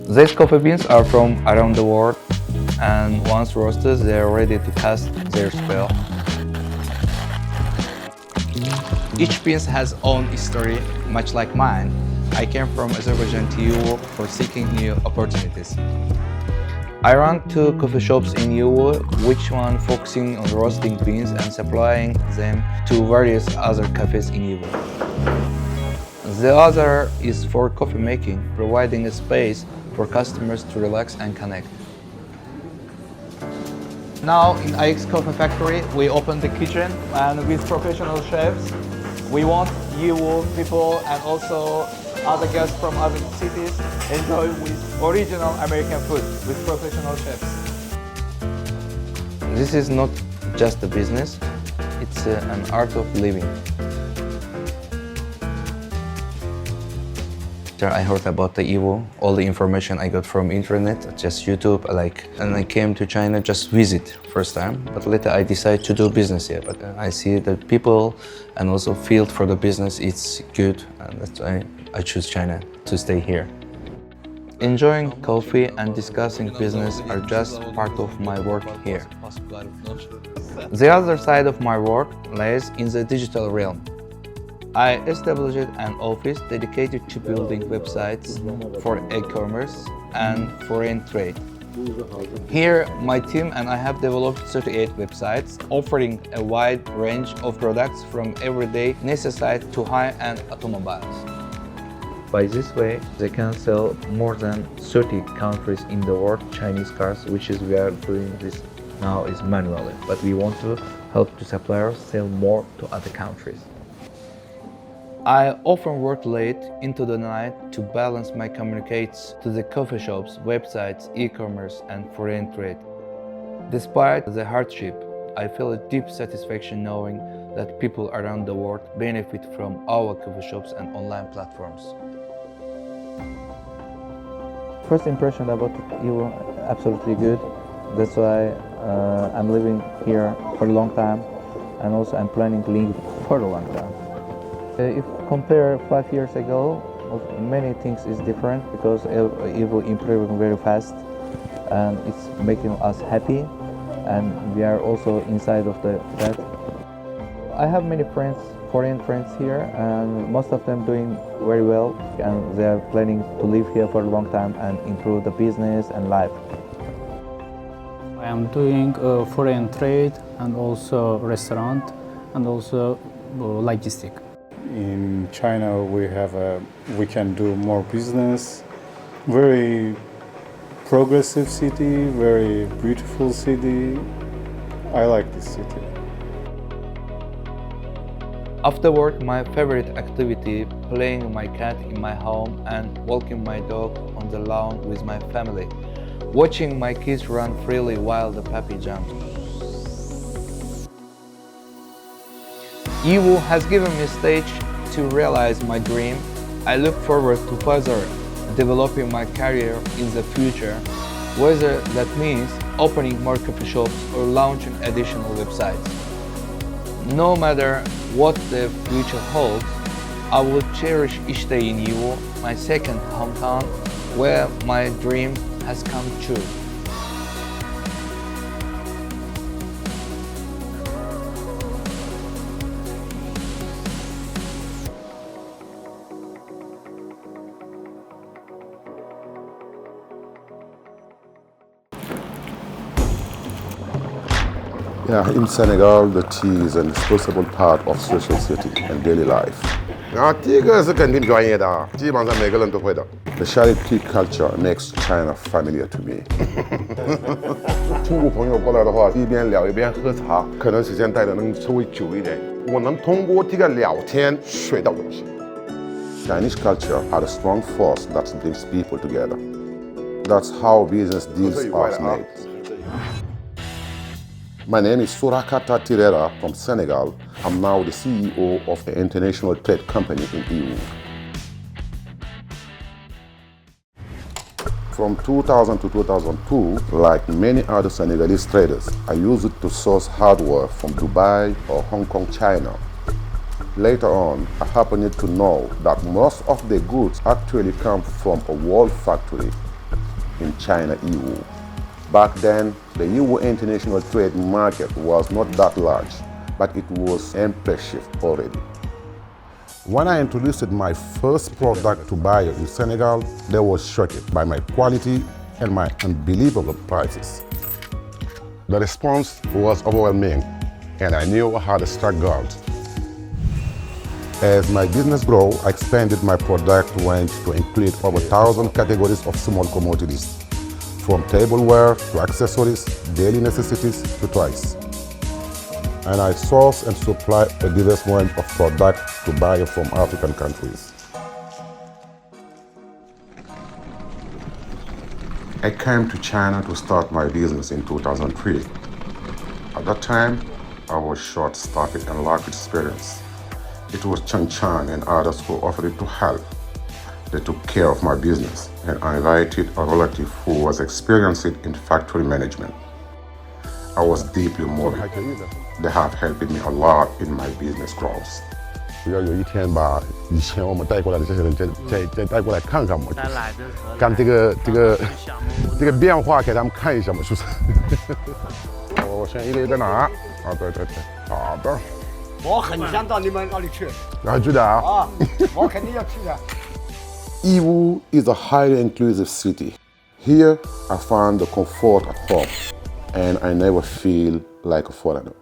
These coffee beans are from around the world, and once roasted, they are ready to cast their spell. Each bean has own story, much like mine. I came from Azerbaijan to Europe for seeking new opportunities. I run 2 coffee shops in Europe, which one focusing on roasting beans and supplying them to various other cafes in Europe. The other is for coffee making, providing a space for customers to relax and connect. Now in IX Coffee Factory, we open the kitchen, and with professional chefs, we want you people and also other guests from other cities enjoy with original American food with professional chefs. This is not just a business, it's an art of living. I heard about the Evo, all the information I got from internet, just YouTube, and I came to China just visit first time, but later I decided to do business here. But I see that people and also field for the business, it's good, and that's why I choose China to stay here. Enjoying coffee and discussing business are just part of my work here. The other side of my work lies in the digital realm. I established an office dedicated to building websites for e-commerce and foreign trade. Here, my team and I have developed 38 websites offering a wide range of products from everyday necessities to high-end automobiles. By this way, they can sell more than 30 countries in the world Chinese cars, which is we are doing this now is manually, but we want to help the suppliers sell more to other countries. I often work late into the night to balance my communications to the coffee shops, websites, e-commerce and foreign trade. Despite the hardship, I feel a deep satisfaction knowing that people around the world benefit from our coffee shops and online platforms. First impression about you, absolutely good. That's why I'm living here for a long time, and also I'm planning to live for a long time. If compare 5 years ago, many things is different because Evo improving very fast, and it's making us happy, and we are also inside of that. I have many friends, foreign friends here, and most of them doing very well, and they are planning to live here for a long time and improve the business and life. I am doing foreign trade and also restaurant and also logistic. In China, we can do more business. Very progressive city, very beautiful city. I like this city. After work, my favorite activity, playing my cat in my home and walking my dog on the lawn with my family. Watching my kids run freely while the puppy jumps. Evo has given me a stage to realize my dream. I look forward to further developing my career in the future, whether that means opening more coffee shops or launching additional websites. No matter what the future holds, I will cherish each day in Evo, my second hometown, where my dream has come true. Yeah, in Senegal, the tea is an indispensable part of society and daily life. 第一个是肯定专业的啊，基本上每个人都会的。The Shari tea culture makes China familiar to me. 中国朋友过来的话，一边聊一边喝茶，可能时间待的能稍微久一点。我能通过这个聊天学到东西。Chinese culture had a strong force that brings people together. That's how business deals are made. My name is Surakata Tirera from Senegal. I'm now the CEO of the international trade company in EU. From 2000 to 2002, like many other Senegalese traders, I used it to source hardware from Dubai or Hong Kong, China. Later on, I happened to know that most of the goods actually come from a world factory in China-EU. Back then, the EU international trade market was not that large, but it was impressive already. When I introduced my first product to buyers in Senegal, they were shocked by my quality and my unbelievable prices. The response was overwhelming, and I knew I had struck gold. As my business grew, I expanded my product range to include over 1,000 categories of small commodities, from tableware to accessories, daily necessities to toys. And I source and supply a diverse range of products to buyers from African countries. I came to China to start my business in 2003. At that time, I was short-staffed and lacked experience. It was Chang Chan and others who offered to help. They took care of my business, and I invited a relative who was experienced in factory management. I was deeply moved. They have helped me a lot in my business growth. 要有一天把以前我们带过来的这些人再带过来看看嘛，干这个变化给他们看一下嘛，是不是？我先一个一个拿啊，对，好的。我很想到你们那里去。然后去的啊。啊，我肯定要去的。Yiwu is a highly inclusive city. Here, I found the comfort at home, and I never feel like a foreigner.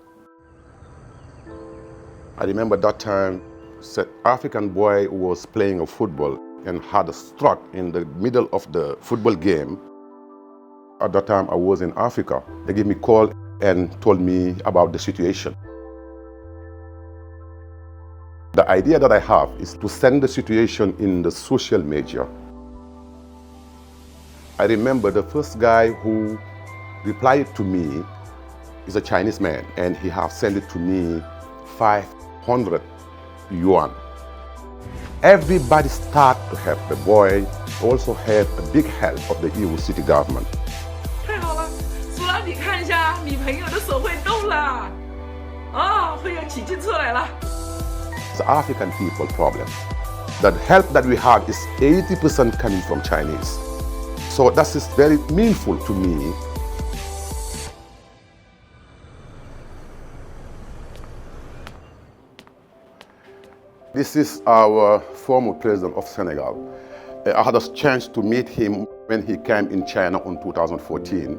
I remember that time, an African boy was playing a football and had a struck in the middle of the football game. At that time, I was in Africa. They gave me a call and told me about the situation. The idea that I have is to send the situation in the social media. I remember the first guy who replied to me is a Chinese man, and he has sent it to me 500 yuan. Everybody started to help. The boy also had a big help of the Yiwu city government. 太好了，苏拉，你看一下，你朋友的手会动了，哦，会有奇迹出来了。The African people problem. The help that we have is 80% coming from Chinese. So that is very meaningful to me. This is our former president of Senegal. I had a chance to meet him when he came in China in 2014.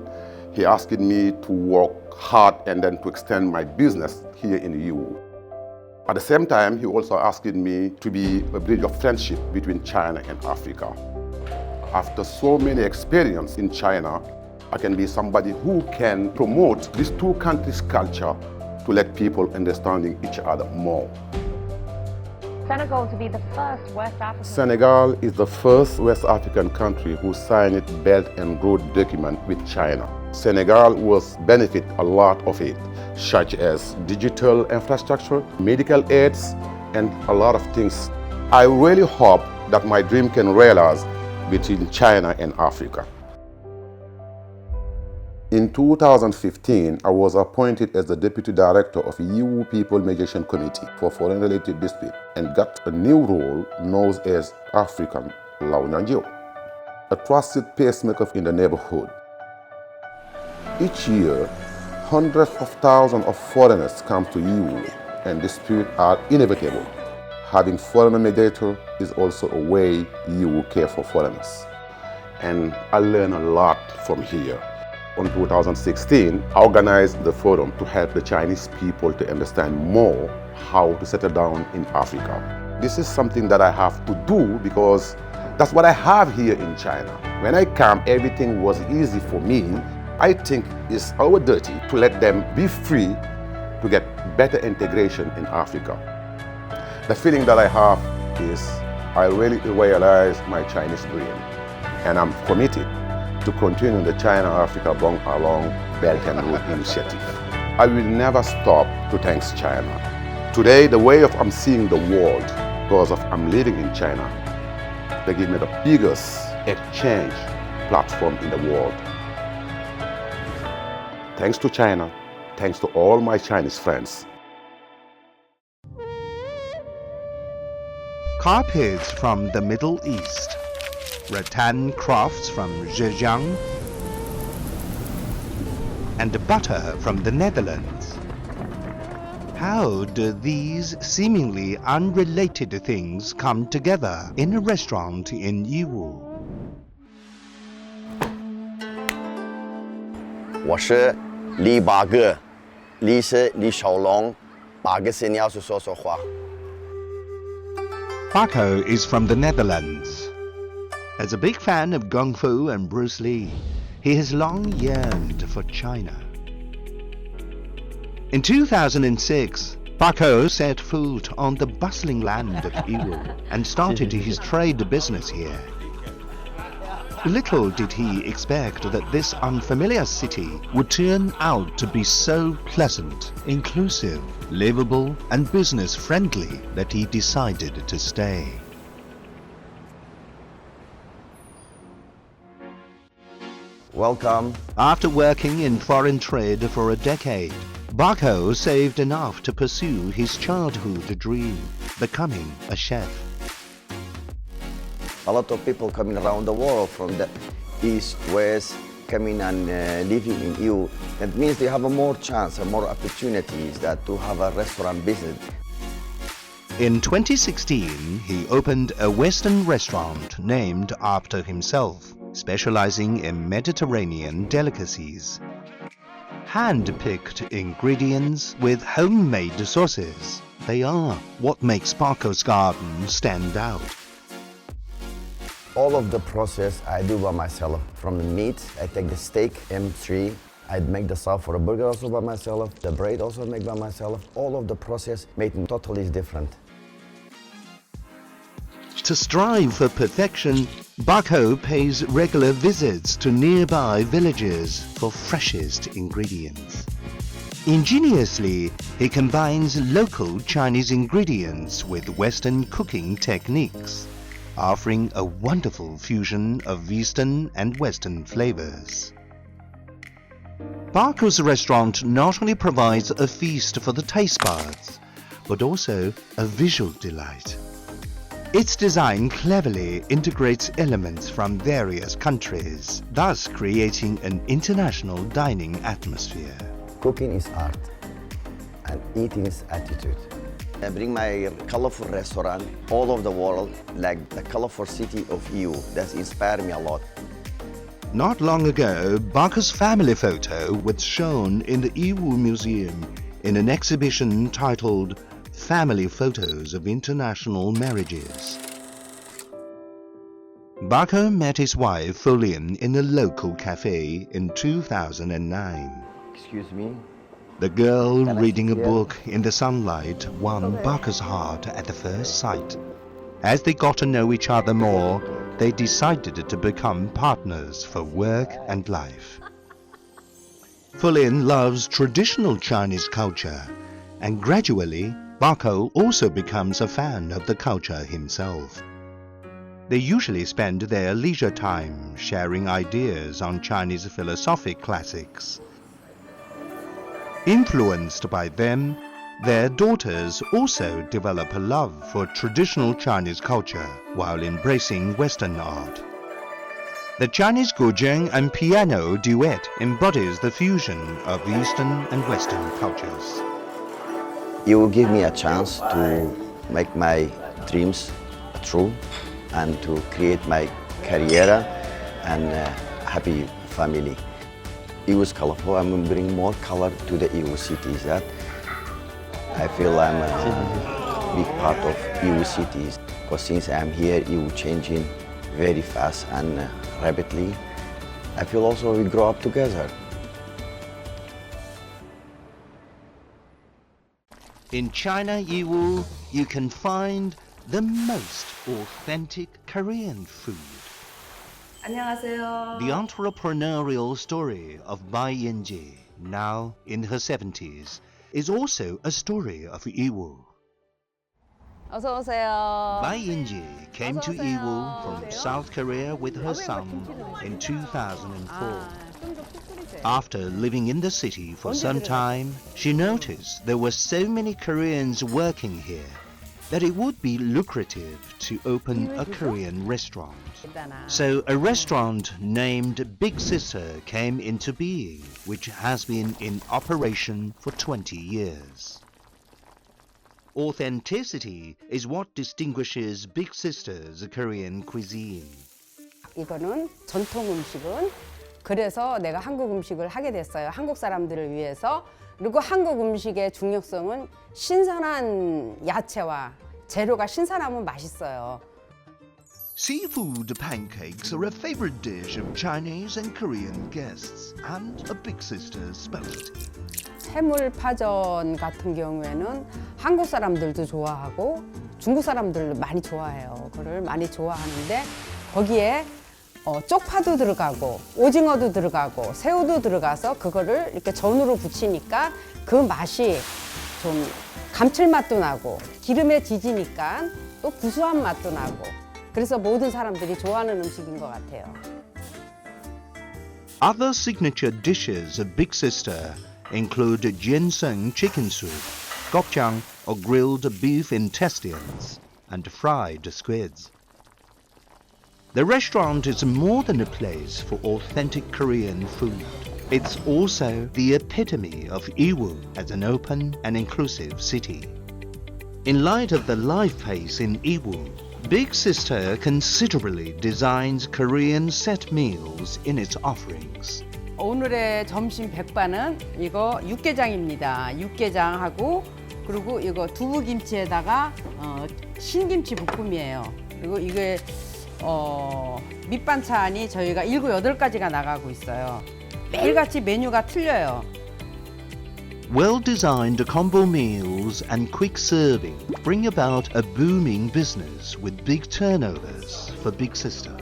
He asked me to work hard and then to extend my business here in the EU. At the same time, he also asked me to be a bridge of friendship between China and Africa. After so many experiences in China, I can be somebody who can promote these two countries' culture to let people understanding each other more. Senegal to be the first West African. Senegal is the first West African country who signed Belt and Road document with China. Senegal will benefit a lot of it, such as digital infrastructure, medical aids, and a lot of things. I really hope that my dream can realize between China and Africa. In 2015, I was appointed as the Deputy Director of Yiwu People Mediation Committee for Foreign-Related Dispute and got a new role known as African Launanjo, a trusted pacemaker in the neighborhood. Each year, hundreds of thousands of foreigners come to Yiwu, and disputes are inevitable. Having foreign mediator is also a way Yiwu care for foreigners. And I learned a lot from here. In 2016, I organized the forum to help the Chinese people to understand more how to settle down in Africa. This is something that I have to do because that's what I have here in China. When I come, everything was easy for me. I think it's our duty to let them be free to get better integration in Africa. The feeling that I have is I really realize my Chinese dream, and I'm committed to continue the China-Africa Bond Along Belt and Road initiative. I will never stop to thank China. Today, the way I'm seeing the world, because I'm living in China, they give me the biggest exchange platform in the world. Thanks to China, thanks to all my Chinese friends. Carpets from the Middle East. rattan crafts from Zhejiang, and butter from the Netherlands. How do these seemingly unrelated things come together in a restaurant in Yiwu? 我是李八哥，李是李小龙，八哥是你要是说说话。 Paco is from the Netherlands. As a big fan of Kung Fu and Bruce Lee, he has long yearned for China. In 2006, Paco set foot on the bustling land of Yiwu and started his trade business here. Little did he expect that this unfamiliar city would turn out to be so pleasant, inclusive, livable and business-friendly that he decided to stay. Welcome. After working in foreign trade for a decade, Paco saved enough to pursue his childhood dream, becoming a chef. A lot of people coming around the world from the east, west, coming and living in Yiwu. That means they have a more chance and more opportunities that to have a restaurant business. In 2016, he opened a Western restaurant named after himself, specializing in Mediterranean delicacies. Hand-picked ingredients with homemade sauces. They are what makes Paco's garden stand out. All of the process I do by myself. From the meat, I take the steak, M3. I'd make the sauce for a burger also by myself. The bread also make by myself. All of the process made me totally different. To strive for perfection, Paco pays regular visits to nearby villages for freshest ingredients. Ingeniously, he combines local Chinese ingredients with Western cooking techniques, offering a wonderful fusion of Eastern and Western flavors. Paco's restaurant not only provides a feast for the taste buds, but also a visual delight. Its design cleverly integrates elements from various countries, thus creating an international dining atmosphere. Cooking is art, and eating is attitude. I bring my colorful restaurant all over the world, like the colorful city of Yiwu. That's inspired me a lot. Not long ago, Paco's family photo was shown in the Yiwu Museum in an exhibition titled Family Photos of International Marriages. Paco met his wife Fulian in a local cafe in 2009. Excuse me. The girl reading a book in the sunlight won Paco's heart at the first sight. As they got to know each other more, they decided to become partners for work and life. Fulian loves traditional Chinese culture, and gradually, Paco also becomes a fan of the culture himself. They usually spend their leisure time sharing ideas on Chinese philosophic classics. Influenced by them, their daughters also develop a love for traditional Chinese culture while embracing Western art. The Chinese guzheng and piano duet embodies the fusion of Eastern and Western cultures. It will give me a chance to make my dreams true and to create my career and happy family. Yiwu is colorful. I'm going to bring more color to the Yiwu cities. That I feel I'm a big part of Yiwu cities. Because since I'm here, Yiwu changing very fast and rapidly. I feel also we grow up together. In China, Yiwu, you can find the most authentic Korean food. 안녕하세요. The entrepreneurial story of Bai Yinji, now in her 70s, is also a story of Yiwu. 어서 오세요. Bai Yinji came to Yiwu from South Korea with her son in 2004. After living in the city for some time, she noticed there were so many Koreans working here. that it would be lucrative to open a Korean restaurant. So a restaurant named Big Sister came into being, which has been in operation for 20 years. Authenticity is what distinguishes Big Sister's Korean cuisine. 이거는 전통 음식은 그래서 내가 한국 음식을 하게 됐어요. 한국 사람들을 위해서. 그리고 한국 음식의 중요성은 신선한 야채와 재료가 신선하면 맛있어요. Seafood pancakes are a favorite dish of Chinese and Korean guests and a Big Sister's specialty. 해물파전 같은 경우에는 한국 사람들도 좋아하고 중국 사람들도 많이 좋아해요. 그걸 많이 좋아하는데 거기에 쪽파도 들어가고 오징어도 들어가고 새우도 들어가서 그거를 이렇게 전으로 부치니까 그 맛이 좀 감칠맛도 나고 기름에 지지니까 또 구수한 맛도 나고 그래서 모든 사람들이 좋아하는 음식인 것 같아요. Other signature dishes of Big Sister include ginseng chicken soup, gopchang or grilled beef intestines, and fried squids. The restaurant is more than a place for authentic Korean food. It's also the epitome of Iwu as an open and inclusive city. In light of the life pace in Iwu, Big Sister considerably designs Korean set meals in its offerings. 오늘의 점심 백반은 이거 육개장입니다. 육개장하고 그리고 이거 두부김치에다가 신김치 볶음이에요. 그리고 이게 밑반찬이 저희가 7, 8가지가 나가고 있어요. 매일같이 메뉴가 틀려요. Well-designed combo meals and quick serving bring about a booming business with big turnovers for Big Sister.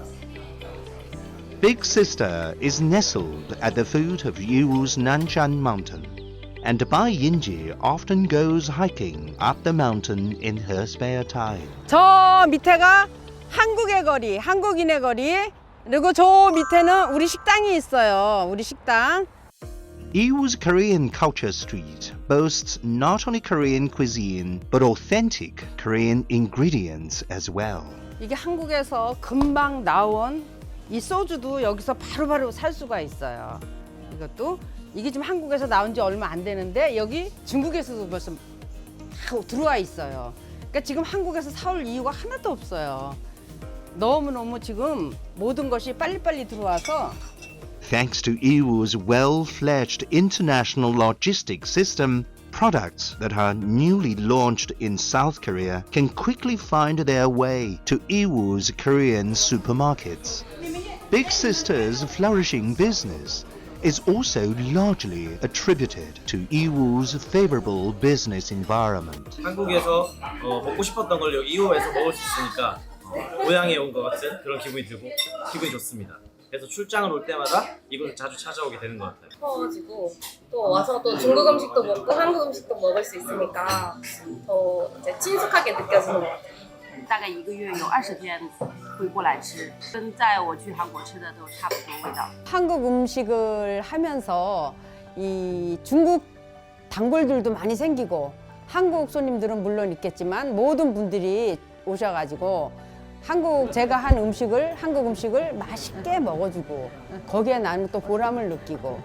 Big Sister is nestled at the foot of Yiwu's Nanshan Mountain, and Bai Yinji often goes hiking up the mountain in her spare time. 저 밑에가 한국의 거리, 한국인의 거리, 그리고 저 밑에는 우리 식당이 있어요. 우리 식당. Yiwu's Korean Culture Street boasts not only Korean cuisine, but authentic Korean ingredients as well. 이게 한국에서 금방 나온 이 소주도 여기서 바로바로 살 수가 있어요. 이것도 이게 지금 한국에서 나온 지 얼마 안 되는데 여기 중국에서도 벌써 다 들어와 있어요. 그러니까 지금 한국에서 사올 이유가 하나도 없어요. 너무너무 지금 모든 것이 빨리빨리 들어와서 Thanks to Yiwu's well-fledged international logistics system, products that are newly launched in South Korea can quickly find their way to Yiwu's Korean supermarkets. Big Sister's flourishing business is also largely attributed to Yiwu's favorable business environment. 한국에서 먹고 싶었던 걸 여기 이후에서 먹을 수 있으니까 고향에 온 것 같은 그런 기분이 들고 기분이 좋습니다. 그래서 출장을 올 때마다 이곳을 자주 찾아오게 되는 것 같아요. 커가지고 또 와서 또 중국 음식도 먹고 한국 음식도 먹을 수 있으니까 더 이제 친숙하게 느껴지는 것 같아요. 大概1个月有20天会过来吃，跟在我去韩国吃的都差不多味道。 한국 음식을 하면서 이 중국 단골들도 많이 생기고 한국 손님들은 물론 있겠지만 모든 분들이 오셔가지고 제가 한 한국 음식을 맛있게 먹어주고 거기에 나는 또 보람을 느끼고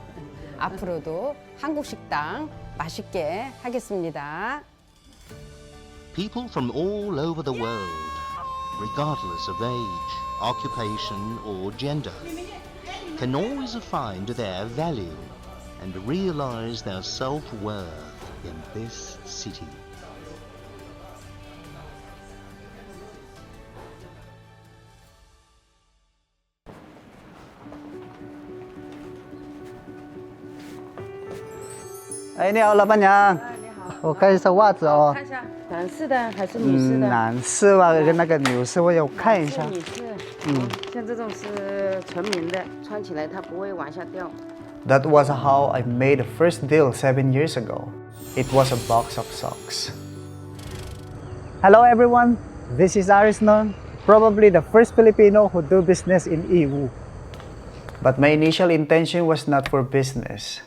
앞으로도 한국 식당 맛있게 하겠습니다. People from all over the world, regardless of age, occupation or gender, can always find their value and realize their self-worth in this city. Hey, 你好，老板娘。你好。我看一下袜子哦。看一下，男士的还是女士的？男士吧，跟那个女士，我有看一下。女士。像这种是纯棉的，穿起来它不会往下掉。That was how I made the first deal 7 years ago. It was a box of socks. Hello, everyone. This is Arisnon, probably the first Filipino who do business in Yiwu. But my initial intention was not for business.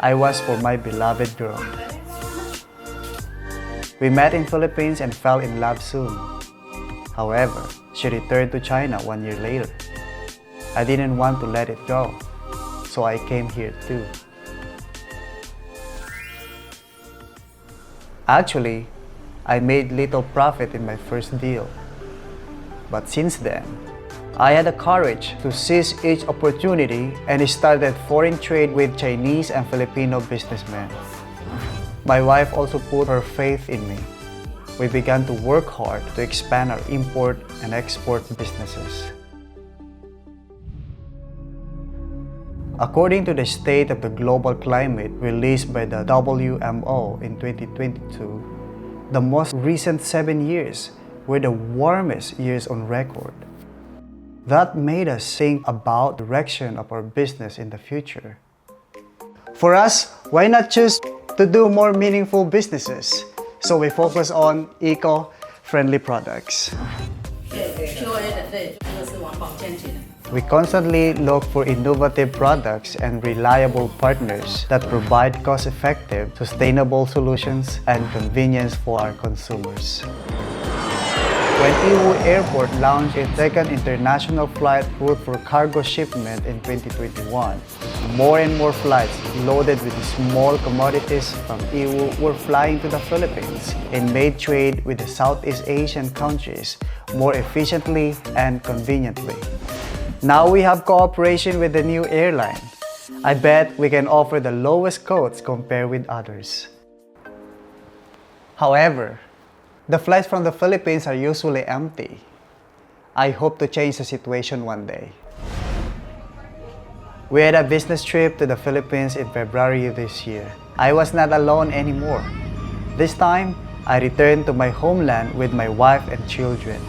I was for my beloved girl. We met in Philippines and fell in love soon. However, she returned to China 1 year later. I didn't want to let it go, so I came here too. Actually, I made little profit in my first deal. But since then, I had the courage to seize each opportunity and started foreign trade with Chinese and Filipino businessmen. My wife also put her faith in me. We began to work hard to expand our import and export businesses. According to the State of the Global Climate released by the WMO in 2022, the most recent 7 years were the warmest years on record. That made us think about the direction of our business in the future. For us, why not choose to do more meaningful businesses? So we focus on eco-friendly products. We constantly look for innovative products and reliable partners that provide cost-effective, sustainable solutions and convenience for our consumers. When Yiwu Airport launched its second international flight route for cargo shipment in 2021, more and more flights loaded with small commodities from Yiwu were flying to the Philippines and made trade with the Southeast Asian countries more efficiently and conveniently. Now we have cooperation with the new airline. I bet we can offer the lowest quotes compared with others. However, the flights from the Philippines are usually empty. I hope to change the situation one day. We had a business trip to the Philippines in February this year. I was not alone anymore. This time, I returned to my homeland with my wife and children.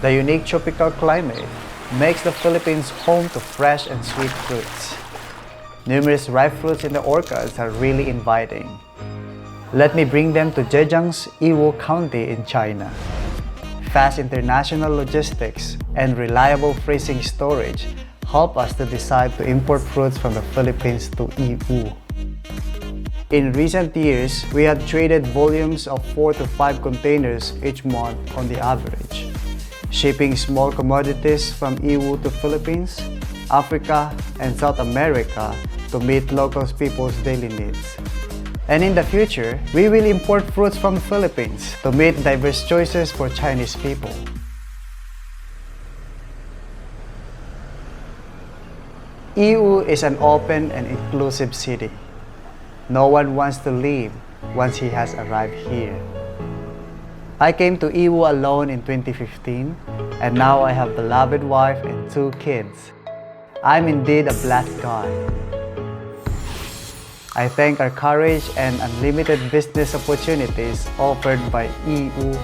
The unique tropical climate makes the Philippines home to fresh and sweet fruits. Numerous ripe fruits in the orchards are really inviting. Let me bring them to Zhejiang's Yiwu County in China. Fast international logistics and reliable freezing storage help us to decide to import fruits from the Philippines to Yiwu. In recent years, we have traded volumes of 4 to 5 containers each month on the average, shipping small commodities from Yiwu to Philippines, Africa, and South America to meet local people's daily needs. And in the future, we will import fruits from the Philippines to meet diverse choices for Chinese people. Yiwu is an open and inclusive city. No one wants to leave once he has arrived here. I came to Yiwu alone in 2015, and now I have a beloved wife and 2 kids. I'm indeed a blessed guy. I thank our courage and unlimited business opportunities offered by Yiwu.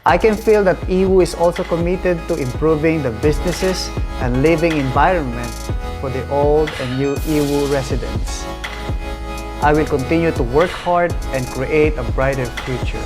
I can feel that Yiwu is also committed to improving the businesses and living environment for the old and new Yiwu residents. I will continue to work hard and create a brighter future.